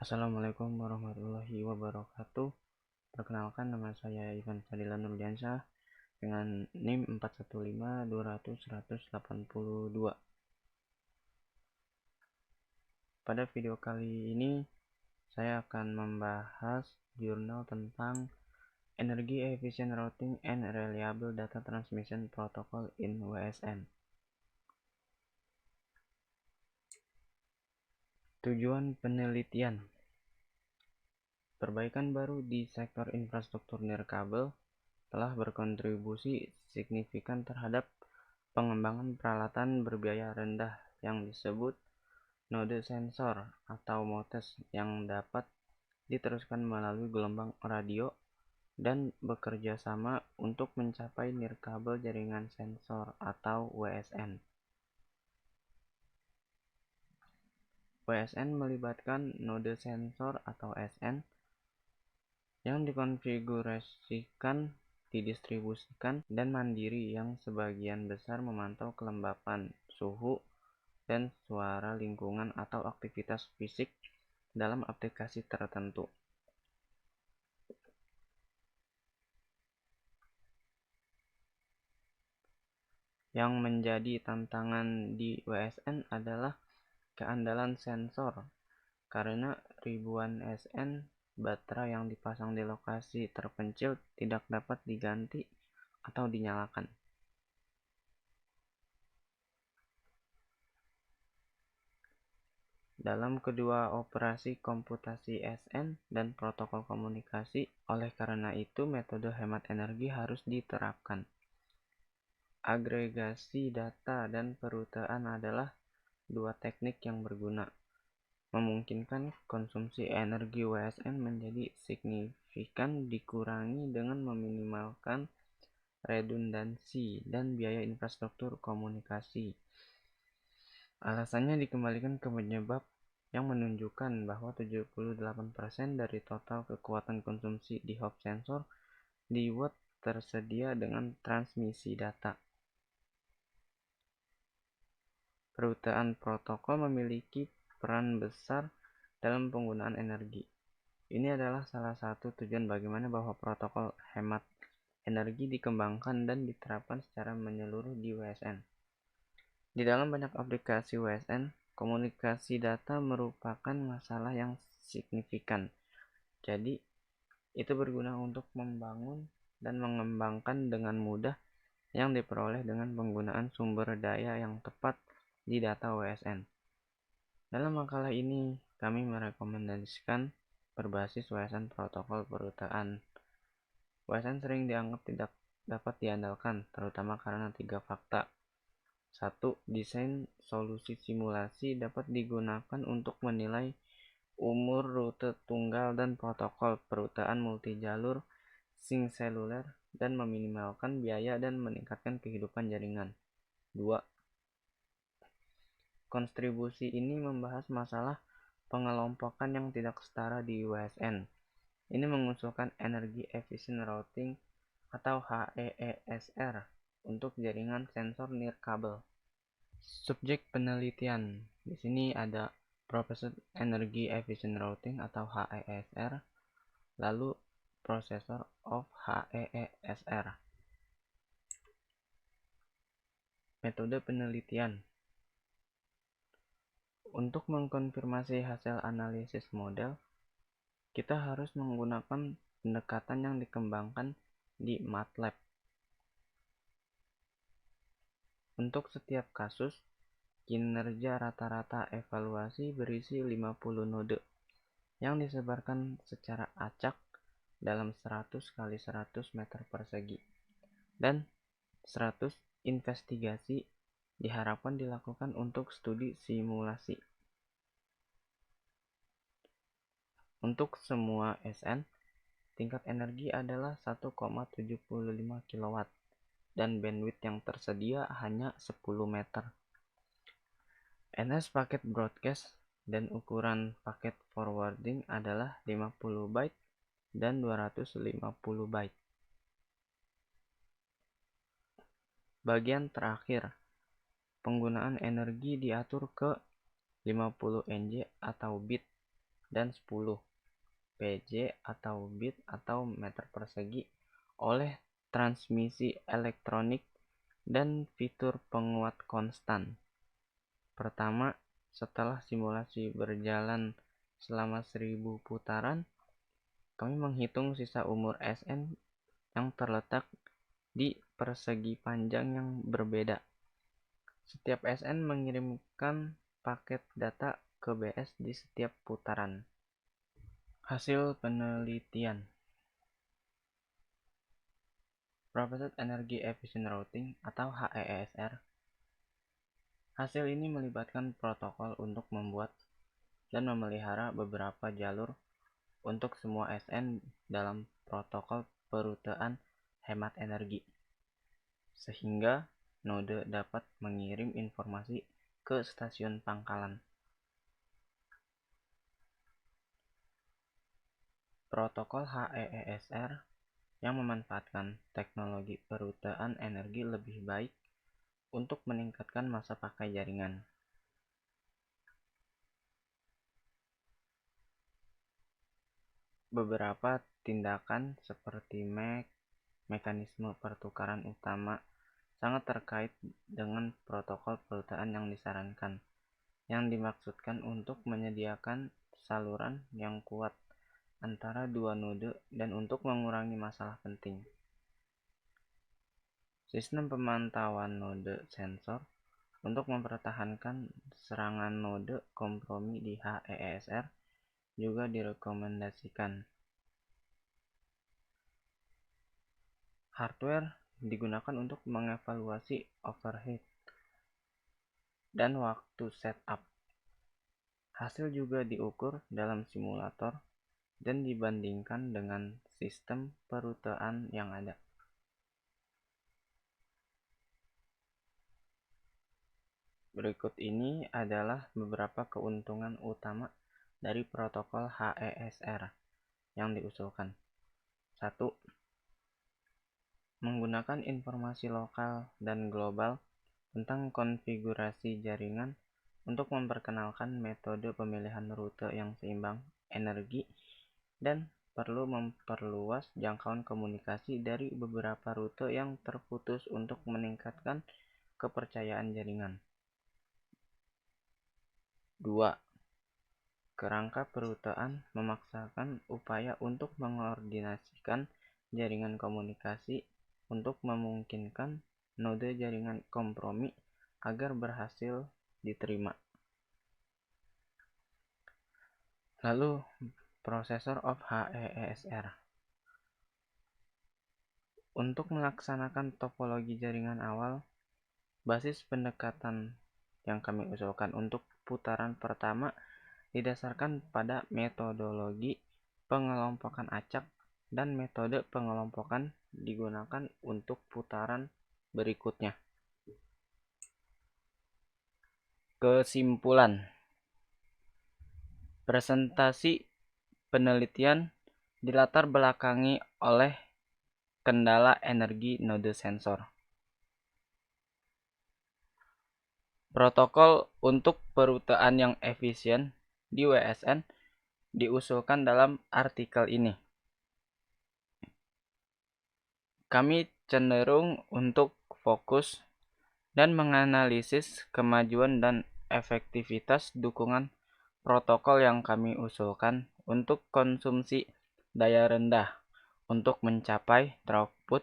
Assalamualaikum warahmatullahi wabarakatuh. Perkenalkan, nama saya Ivan Fadila Nurdiansyah dengan NIM 415200-182. Pada video kali ini saya akan membahas jurnal tentang Energy Efficient Routing and Reliable Data Transmission Protocol in WSN. Tujuan penelitian: perbaikan baru di sektor infrastruktur nirkabel telah berkontribusi signifikan terhadap pengembangan peralatan berbiaya rendah yang disebut node sensor atau MOTES yang dapat diteruskan melalui gelombang radio dan bekerja sama untuk mencapai nirkabel jaringan sensor atau WSN. WSN melibatkan node sensor atau SN yang dikonfigurasikan, didistribusikan, dan mandiri yang sebagian besar memantau kelembapan, suhu, dan suara lingkungan atau aktivitas fisik dalam aplikasi tertentu. Yang menjadi tantangan di WSN adalah keandalan sensor, karena ribuan SN baterai yang dipasang di lokasi terpencil tidak dapat diganti atau dinyalakan. Dalam kedua operasi komputasi SN dan protokol komunikasi, oleh karena itu metode hemat energi harus diterapkan. Agregasi data dan perutean adalah dua teknik yang berguna, memungkinkan konsumsi energi WSN menjadi signifikan dikurangi dengan meminimalkan redundansi dan biaya infrastruktur komunikasi. Alasannya dikembalikan ke penyebab yang menunjukkan bahwa 78% dari total kekuatan konsumsi di hub sensor di watt tersedia dengan transmisi data. Perutean protokol memiliki peran besar dalam penggunaan energi. Ini adalah salah satu tujuan bagaimana bahwa protokol hemat energi dikembangkan dan diterapkan secara menyeluruh di WSN. Di dalam banyak aplikasi WSN, komunikasi data merupakan masalah yang signifikan. Jadi, itu berguna untuk membangun dan mengembangkan dengan mudah yang diperoleh dengan penggunaan sumber daya yang tepat di data WSN. Dalam makalah ini, kami merekomendasikan berbasis WSN protokol perutean. WSN sering dianggap tidak dapat diandalkan, terutama karena 3 fakta. 1. Desain solusi simulasi dapat digunakan untuk menilai umur rute tunggal dan protokol perutean multijalur sync seluler dan meminimalkan biaya dan meningkatkan kehidupan jaringan. 2. Kontribusi ini membahas masalah pengelompokan yang tidak setara di WSN. Ini mengusulkan Energy Efficient Routing atau HEESR untuk jaringan sensor nirkabel. Subjek penelitian di sini ada Professor Energy Efficient Routing atau HEESR, lalu Processor of HEESR. Metode penelitian. Untuk mengkonfirmasi hasil analisis model, kita harus menggunakan pendekatan yang dikembangkan di MATLAB. Untuk setiap kasus, kinerja rata-rata evaluasi berisi 50 node yang disebarkan secara acak dalam 100 kali 100 meter persegi, dan 100 investigasi diharapkan dilakukan untuk studi simulasi. Untuk semua SN, tingkat energi adalah 1,75 kW dan bandwidth yang tersedia hanya 10 meter. NS paket broadcast dan ukuran paket forwarding adalah 50 byte dan 250 byte. Bagian terakhir, penggunaan energi diatur ke 50 NJ atau bit dan 10 pj atau bit atau meter persegi oleh transmisi elektronik dan fitur penguat konstan. Pertama, setelah simulasi berjalan selama 1000 putaran, kami menghitung sisa umur SN yang terletak di persegi panjang yang berbeda. Setiap SN mengirimkan paket data ke BS di setiap putaran. Hasil penelitian Processed Energy Efficient Routing atau HEESR. Hasil ini melibatkan protokol untuk membuat dan memelihara beberapa jalur untuk semua SN dalam protokol perutean hemat energi, sehingga node dapat mengirim informasi ke stasiun pangkalan. Protokol HEESR yang memanfaatkan teknologi perutean energi lebih baik untuk meningkatkan masa pakai jaringan. Beberapa tindakan seperti mekanisme pertukaran utama sangat terkait dengan protokol perutean yang disarankan, yang dimaksudkan untuk menyediakan saluran yang kuat antara dua node dan untuk mengurangi masalah penting. Sistem pemantauan node sensor untuk mempertahankan serangan node kompromi di HEESR juga direkomendasikan. Hardware digunakan untuk mengevaluasi overhead dan waktu setup. Hasil juga diukur dalam simulator dan dibandingkan dengan sistem perutean yang ada. Berikut ini adalah beberapa keuntungan utama dari protokol HEESR yang diusulkan. 1. Menggunakan informasi lokal dan global tentang konfigurasi jaringan untuk memperkenalkan metode pemilihan rute yang seimbang energi dan perlu memperluas jangkauan komunikasi dari beberapa rute yang terputus untuk meningkatkan kepercayaan jaringan. 2. Kerangka perutean memaksakan upaya untuk mengkoordinasikan jaringan komunikasi untuk memungkinkan node jaringan kompromi agar berhasil diterima. Lalu, Processor of HEESR. Untuk melaksanakan topologi jaringan awal, basis pendekatan yang kami usulkan untuk putaran pertama didasarkan pada metodologi pengelompokan acak dan metode pengelompokan digunakan untuk putaran berikutnya. Kesimpulan. Presentasi penelitian dilatar belakangi oleh kendala energi node sensor. Protokol untuk perutean yang efisien di WSN diusulkan dalam artikel ini. Kami cenderung untuk fokus dan menganalisis kemajuan dan efektivitas dukungan protokol yang kami usulkan untuk konsumsi daya rendah untuk mencapai throughput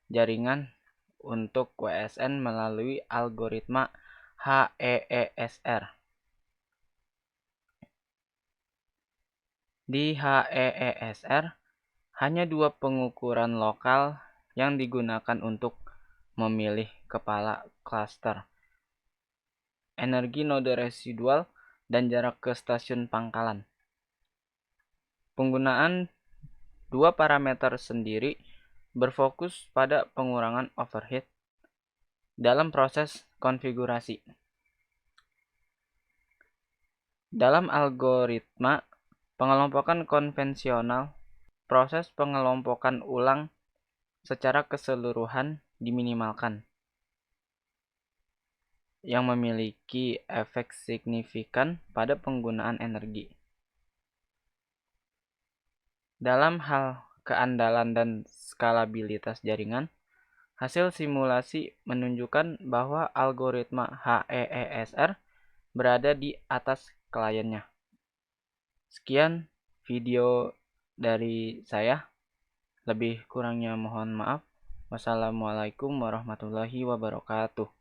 jaringan untuk WSN melalui algoritma HEESR. Di HEESR, hanya dua pengukuran lokal yang digunakan untuk memilih kepala klaster, energi node residual, dan jarak ke stasiun pangkalan. Penggunaan dua parameter sendiri berfokus pada pengurangan overhead dalam proses konfigurasi. Dalam algoritma pengelompokan konvensional, proses pengelompokan ulang secara keseluruhan diminimalkan, yang memiliki efek signifikan pada penggunaan energi. Dalam hal keandalan dan skalabilitas jaringan, hasil simulasi menunjukkan bahwa algoritma HEESR berada di atas kliennya. Sekian video dari saya. Lebih kurangnya mohon maaf. Wassalamualaikum warahmatullahi wabarakatuh.